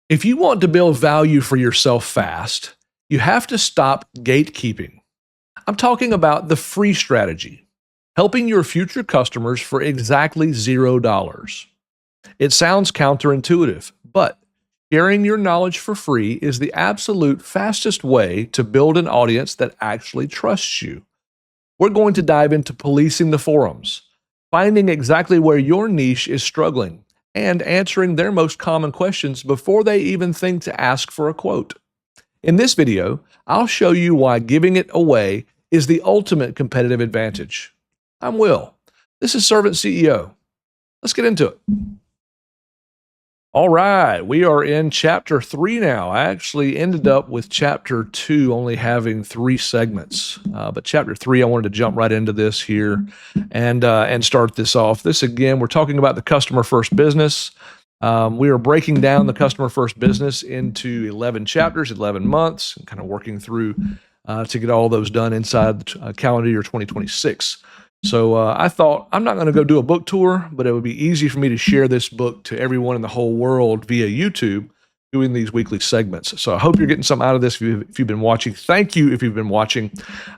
If you want to build value for yourself fast, you have to stop gatekeeping. I'm talking about the free strategy, helping your future customers for exactly $0. It sounds counterintuitive, but sharing your knowledge for free is the absolute fastest way to build an audience that actually trusts you. We're going to dive into policing the forums, finding exactly where your niche is struggling, and answering their most common questions before they even think to ask for a quote. In this video, I'll show you why giving it away is the ultimate competitive advantage. I'm Will. This is Servant CEO. Let's get into it. All right, we are in chapter 3 now. I actually ended up with chapter 2 only having 3 segments, but chapter 3, I wanted to jump right into this here and start this off. This again, we're talking about the customer first business. We are breaking down the customer first business into 11 chapters, 11 months, and kind of working through to get all those done inside the calendar year 2026. So I thought I'm not going to go do a book tour, but it would be easy for me to share this book to everyone in the whole world via YouTube doing these weekly segments. So I hope you're getting something out of this if you've been watching. Thank you if you've been watching.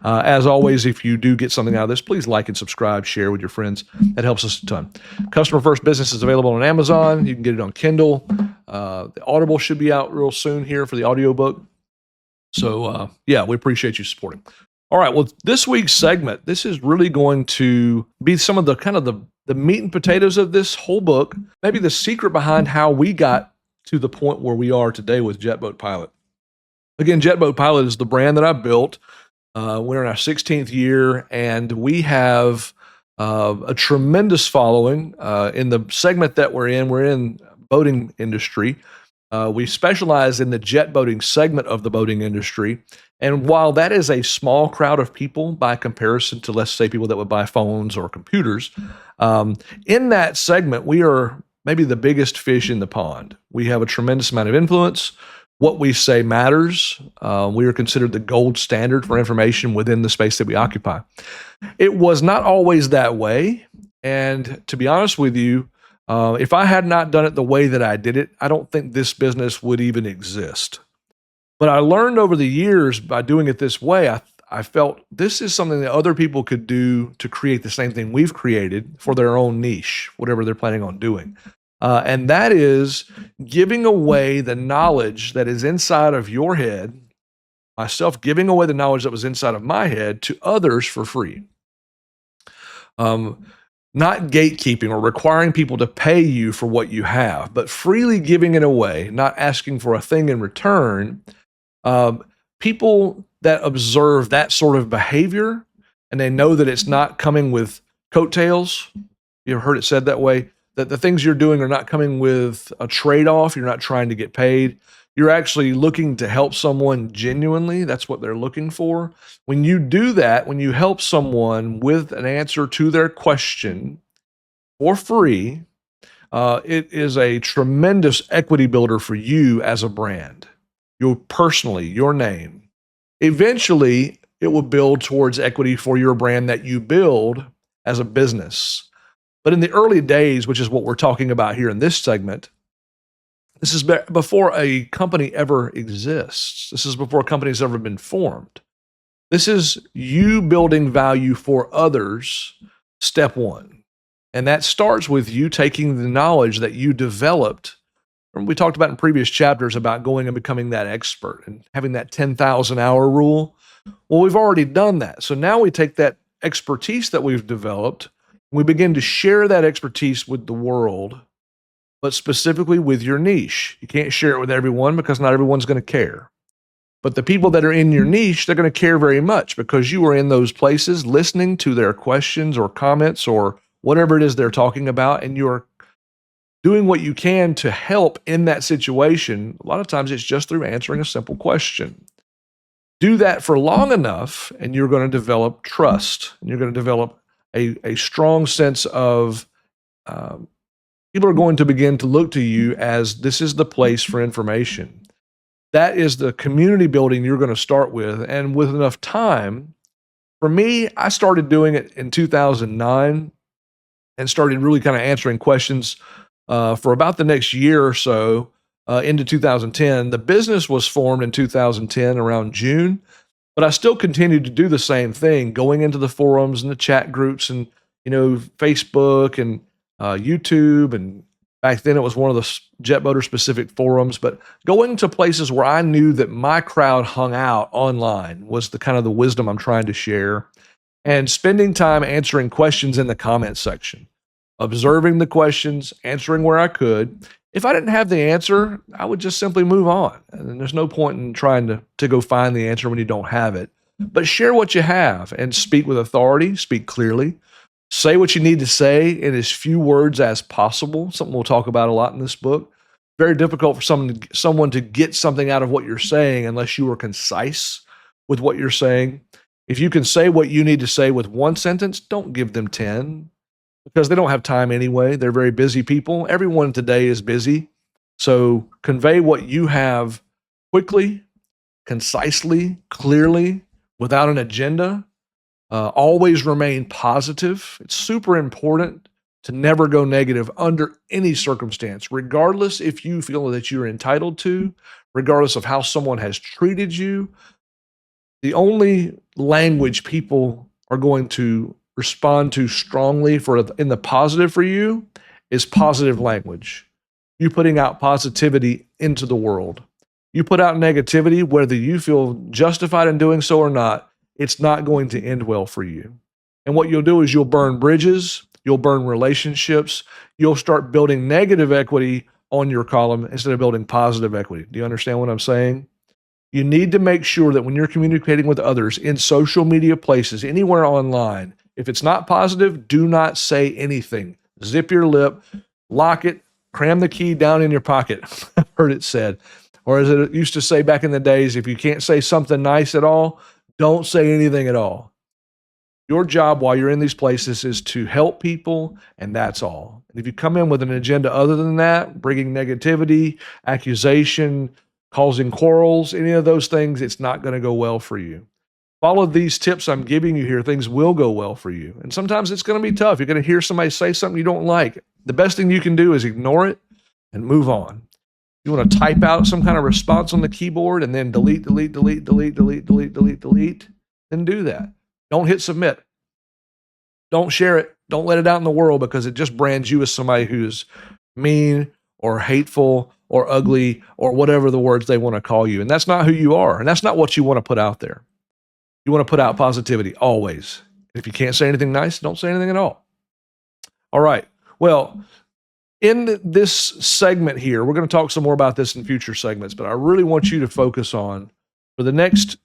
As always, if you do get something out of this, please like and subscribe, share with your friends. That helps us a ton. Customer First Business is available on Amazon. You can get it on Kindle. The Audible should be out real soon here for the audiobook. So yeah, we appreciate you supporting. All right, well, this week's segment, this is really going to be some of the kind of the meat and potatoes of this whole book, maybe the secret behind how we got to the point where we are today with Jetboat Pilot. Again, Jetboat Pilot is the brand that I built. We're in our 16th year, and we have a tremendous following in the segment that we're in boating industry. We specialize in the jet boating segment of the boating industry. And while that is a small crowd of people by comparison to, let's say, people that would buy phones or computers, in that segment, we are maybe the biggest fish in the pond. We have a tremendous amount of influence. What we say matters. We are considered the gold standard for information within the space that we occupy. It was not always that way. And to be honest with you, if I had not done it the way that I did it, I don't think this business would even exist. But I learned over the years by doing it this way, I felt this is something that other people could do to create the same thing we've created for their own niche, whatever they're planning on doing. And that is giving away the knowledge that is inside of your head, myself giving away the knowledge that was inside of my head to others for free. Not gatekeeping or requiring people to pay you for what you have, but freely giving it away, not asking for a thing in return. People that observe that sort of behavior and they know that it's not coming with coattails. You ever heard it said that way? That the things you're doing are not coming with a trade-off. You're not trying to get paid. You're actually looking to help someone genuinely. That's what they're looking for. When you do that, when you help someone with an answer to their question for free, it is a tremendous equity builder for you as a brand. Your name. Eventually, it will build towards equity for your brand that you build as a business. But in the early days, which is what we're talking about here in this segment, this is before a company ever exists. This is before a company has ever been formed. This is you building value for others, step one. And that starts with you taking the knowledge that you developed. We talked about in previous chapters about going and becoming that expert and having that 10,000 hour rule. Well, we've already done that. So now we take that expertise that we've developed and we begin to share that expertise with the world, but specifically with your niche. You can't share it with everyone because not everyone's going to care. But the people that are in your niche, they're going to care very much because you are in those places listening to their questions or comments or whatever it is they're talking about, and you're doing what you can to help in that situation. A lot of times it's just through answering a simple question. Do that for long enough, and you're going to develop trust, and you're going to develop a strong sense of people are going to begin to look to you as this is the place for information. That is the community building you're going to start with. And with enough time, for me, I started doing it in 2009 and started really kind of answering questions for about the next year or so into 2010. The business was formed in 2010 around June, but I still continued to do the same thing, going into the forums and the chat groups and, Facebook and YouTube. And back then it was one of the JetBoater specific forums, but going to places where I knew that my crowd hung out online was the kind of the wisdom I'm trying to share, and spending time answering questions in the comment section, observing the questions, answering where I could. If I didn't have the answer, I would just simply move on. And there's no point in trying to go find the answer when you don't have it. But share what you have and speak with authority, speak clearly, say what you need to say in as few words as possible, something we'll talk about a lot in this book. Very difficult for someone to get something out of what you're saying unless you are concise with what you're saying. If you can say what you need to say with one sentence, don't give them 10, because they don't have time anyway. They're very busy people. Everyone today is busy. So convey what you have quickly, concisely, clearly, without an agenda. Always remain positive. It's super important to never go negative under any circumstance, regardless if you feel that you're entitled to, regardless of how someone has treated you. The only language people are going to respond to strongly in the positive for you is positive language. You putting out positivity into the world. You put out negativity, whether you feel justified in doing so or not, it's not going to end well for you. And what you'll do is you'll burn bridges, you'll burn relationships, you'll start building negative equity on your column instead of building positive equity. Do you understand what I'm saying? You need to make sure that when you're communicating with others in social media places, anywhere online, if it's not positive, do not say anything. Zip your lip, lock it, cram the key down in your pocket. I've heard it said. Or as it used to say back in the days, if you can't say something nice at all, don't say anything at all. Your job while you're in these places is to help people, and that's all. And if you come in with an agenda other than that, bringing negativity, accusation, causing quarrels, any of those things, it's not going to go well for you. Follow these tips I'm giving you here. Things will go well for you. And sometimes it's going to be tough. You're going to hear somebody say something you don't like. The best thing you can do is ignore it and move on. You want to type out some kind of response on the keyboard and then delete, then do that. Don't hit submit. Don't share it. Don't let it out in the world, because it just brands you as somebody who's mean or hateful or ugly or whatever the words they want to call you. And that's not who you are. And that's not what you want to put out there. You want to put out positivity always. If you can't say anything nice, don't say anything at all. All right. Well, in this segment here, we're going to talk some more about this in future segments, but I really want you to focus on, for the next,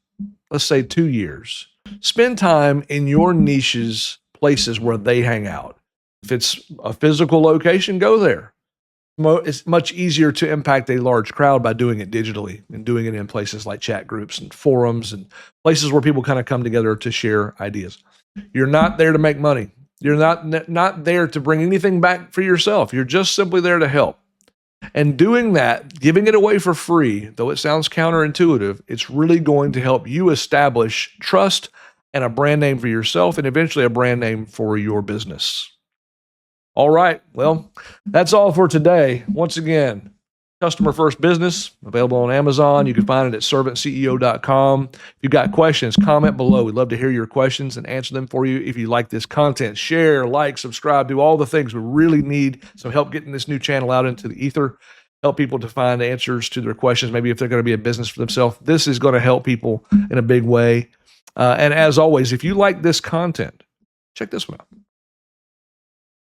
let's say 2 years, spend time in your niches, places where they hang out. If it's a physical location, go there. It's much easier to impact a large crowd by doing it digitally and doing it in places like chat groups and forums and places where people kind of come together to share ideas. You're not there to make money. You're not there to bring anything back for yourself. You're just simply there to help. And doing that, giving it away for free, though it sounds counterintuitive, it's really going to help you establish trust and a brand name for yourself, and eventually a brand name for your business. All right. Well, that's all for today. Once again, Customer First Business, available on Amazon. You can find it at servantceo.com. If you've got questions, comment below. We'd love to hear your questions and answer them for you. If you like this content, share, like, subscribe, do all the things. We really need some help getting this new channel out into the ether, help people to find answers to their questions, maybe if they're going to be a business for themselves. This is going to help people in a big way. And as always, if you like this content, check this one out.